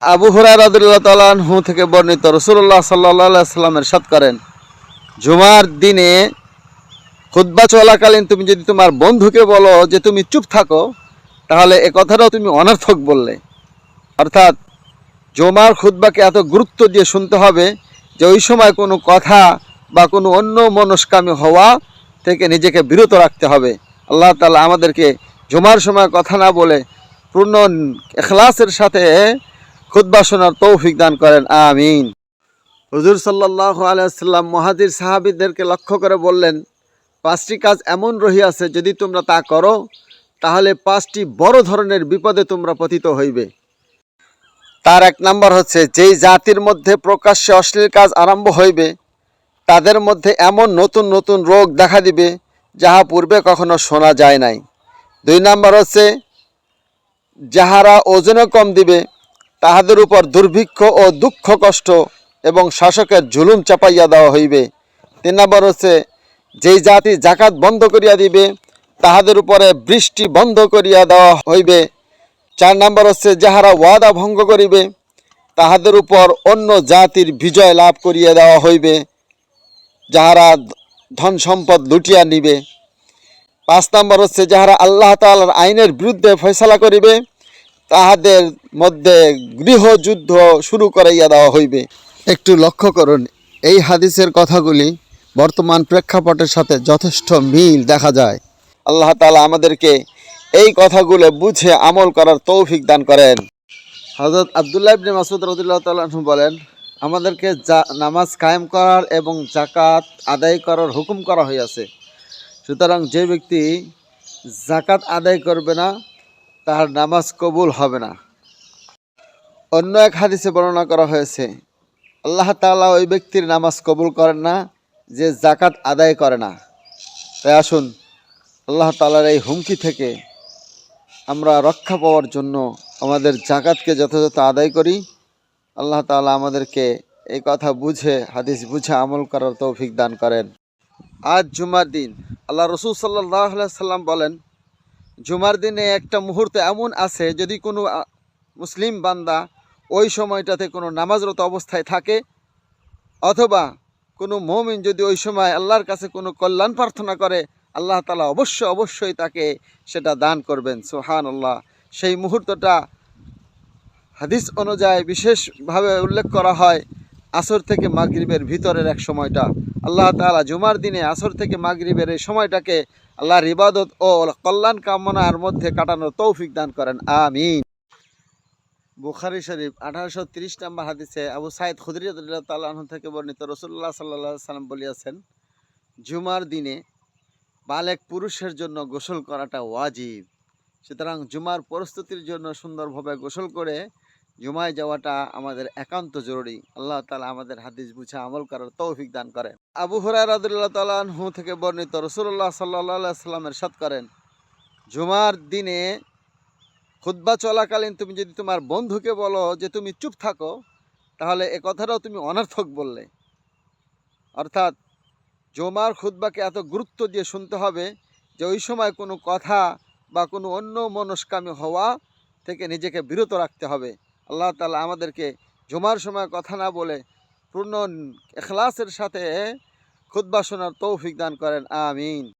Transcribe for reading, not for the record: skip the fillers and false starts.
আবু হুরায়রা রাদিয়াল্লাহু তাআলা আনহু থেকে বর্ণিত, রাসূলুল্লাহ সাল্লাল্লাহু আলাইহি ওয়াসাল্লাম ইরশাদ করেন, জুমার দিনে খুতবা চলাকালীন তুমি যদি তোমার বন্ধুকে বলো যে তুমি চুপ থাকো, তাহলে এ কথাটাও তুমি অনর্থক বললে। অর্থাৎ জুমার খুতবাকে এত গুরুত্ব দিয়ে শুনতে হবে যে ওই সময় কোনো কথা বা কোনো অন্য মনস্কামী হওয়া থেকে নিজেকে বিরত রাখতে হবে। আল্লাহ তাআলা আমাদেরকে জুমার সময় কথা না বলে পূর্ণ ইখলাসের সাথে খুতবা শোনার তৌফিক দান করেন, আমিন। হুজুর সাল্লাল্লাহু আলাইহি ওয়াসাল্লাম মুহাজির সাহাবীদেরকে লক্ষ্য করে বললেন, পাঁচটি কাজ এমন রহিয়াছে, যদি তোমরা তা করো তাহলে পাঁচটি বড় ধরনের বিপদে তোমরা পতিত হইবে। তার এক নম্বর হচ্ছে, যেই জাতির মধ্যে প্রকাশ্যে অশ্লীল কাজ আরম্ভ হইবে তাদের মধ্যে এমন নতুন নতুন রোগ দেখা দিবে যাহা পূর্বে কখনো শোনা যায় নাই। দুই নম্বর হচ্ছে, যাহারা ওজনে কম দিবে তাহাদের উপর দুর্ভিক্ষ ও দুঃখ কষ্ট এবং শাসকের জুলুম চাপাইয়া দেওয়া হইবে। তিন নম্বর হচ্ছে, যেই জাতি জাকাত বন্ধ করিয়া দিবে তাহাদের উপরে বৃষ্টি বন্ধ করিয়া দেওয়া হইবে। চার নম্বর হচ্ছে, যাহারা ওয়াদা ভঙ্গ করিবে তাহাদের উপর অন্য জাতির বিজয় লাভ করিয়া দেওয়া হইবে, যাহারা ধন সম্পদ লুটিয়া নিবে। পাঁচ নম্বর হচ্ছে, যাহারা আল্লাহ তাআলার আইনের বিরুদ্ধে ফয়সালা করিবে তাহাদের মধ্যে গৃহযুদ্ধ শুরু করাইয়া দেওয়া হইবে। একটু লক্ষ্য করুন, এই হাদিসের কথাগুলি বর্তমান প্রেক্ষাপটের সাথে যথেষ্ট মিল দেখা যায়। আল্লাহ তাআলা আমাদেরকে এই কথাগুলো বুঝে আমল করার তৌফিক দান করেন। হযরত আব্দুল্লাহ ইবনে মাসউদ রাদিয়াল্লাহু তাআলা আনহু বলেন, আমাদেরকে নামাজ কায়েম করার এবং যাকাত আদায় করার হুকুম করা হইয়াছে। সুতরাং যে ব্যক্তি যাকাত আদায় করবে না তার নামাজ কবুল হবে না। অন্য এক হাদিসে বর্ণনা করা হয়েছে, আল্লাহ তাআলা ওই ব্যক্তির নামাজ কবুল করেন না যে যাকাত আদায় করে না। তাই আসুন আল্লাহ তাআলার এই হুমকি থেকে আমরা রক্ষা পাওয়ার জন্য আমাদের যাকাতকে যথাযথ আদায় করি। আল্লাহ তাআলা আমাদেরকে এই কথা বুঝে, হাদিস বুঝে আমল করার তৌফিক দান করেন। আজ জুমার দিন। আল্লাহ রাসূল সাল্লাল্লাহু আলাইহি সাল্লাম বলেন, জুমার দিনে একটা মুহূর্ত এমন আছে, যদি কোনো মুসলিম বান্দা ওই সময়টাতে কোনো নামাজরত অবস্থায় থাকে অথবা কোনো মুমিন যদি ওই সময় আল্লাহর কাছে কোনো কল্যাণ প্রার্থনা করে, আল্লাহ তাআলা অবশ্যই তাকে সেটা দান করবেন। সুবহানাল্লাহ। সেই মুহূর্তটা হাদিস অনুযায়ী বিশেষভাবে উল্লেখ করা হয় আসর থেকে মাগরিবের ভিতরের এক সময়টা। আল্লাহ তাআলা জুমার দিনে আসর থেকে মাগরিবের এই সময়টাকে আল্লাহর ইবাদত ও কল্যাণ কামনার মধ্যে কাটানোর তৌফিক দান করেন, আমিন। বুখারী শরীফ 1830 নম্বর হাদিসে আবু সাঈদ খুদরী রাদিয়াল্লাহু তাআলা আনহু থেকে বর্ণিত, রাসূলুল্লাহ সাল্লাল্লাহু আলাইহি সাল্লাম বলিয়াছেন, জুমার দিনে বালেগ পুরুষের জন্য গোসল করাটা ওয়াজিব। সুতরাং জুমার প্রস্তুতির জন্য সুন্দরভাবে গোসল করে জুমায় যাওয়াটা আমাদের একান্ত জরুরি। আল্লাহ তাআলা আমাদের হাদিস বুঝে আমল করার তৌফিক দান করেন। আবু হুরায়রা রাদিয়াল্লাহু তাআলা আনহু থেকে বর্ণিত, রাসূলুল্লাহ সাল্লাল্লাহু আলাইহি ওয়াসাল্লাম ইরশাদ করেন, জুমার দিনে খুতবা চলাকালীন তুমি যদি তোমার বন্ধুকে বলো যে তুমি চুপ থাকো, তাহলে এ কথাটাও তুমি অনর্থক বললে। অর্থাৎ জুমার খুতবাকে এত গুরুত্ব দিয়ে শুনতে হবে যে ওই সময় কোনো কথা বা কোনো অন্য মনস্কামী হওয়া থেকে নিজেকে বিরত রাখতে হবে। আল্লাহ তাআলা আমাদেরকে জুমার সময় কথা না বলে পূর্ণ ইখলাসের সাথে খুতবা শোনার তৌফিক দান করেন, আমিন।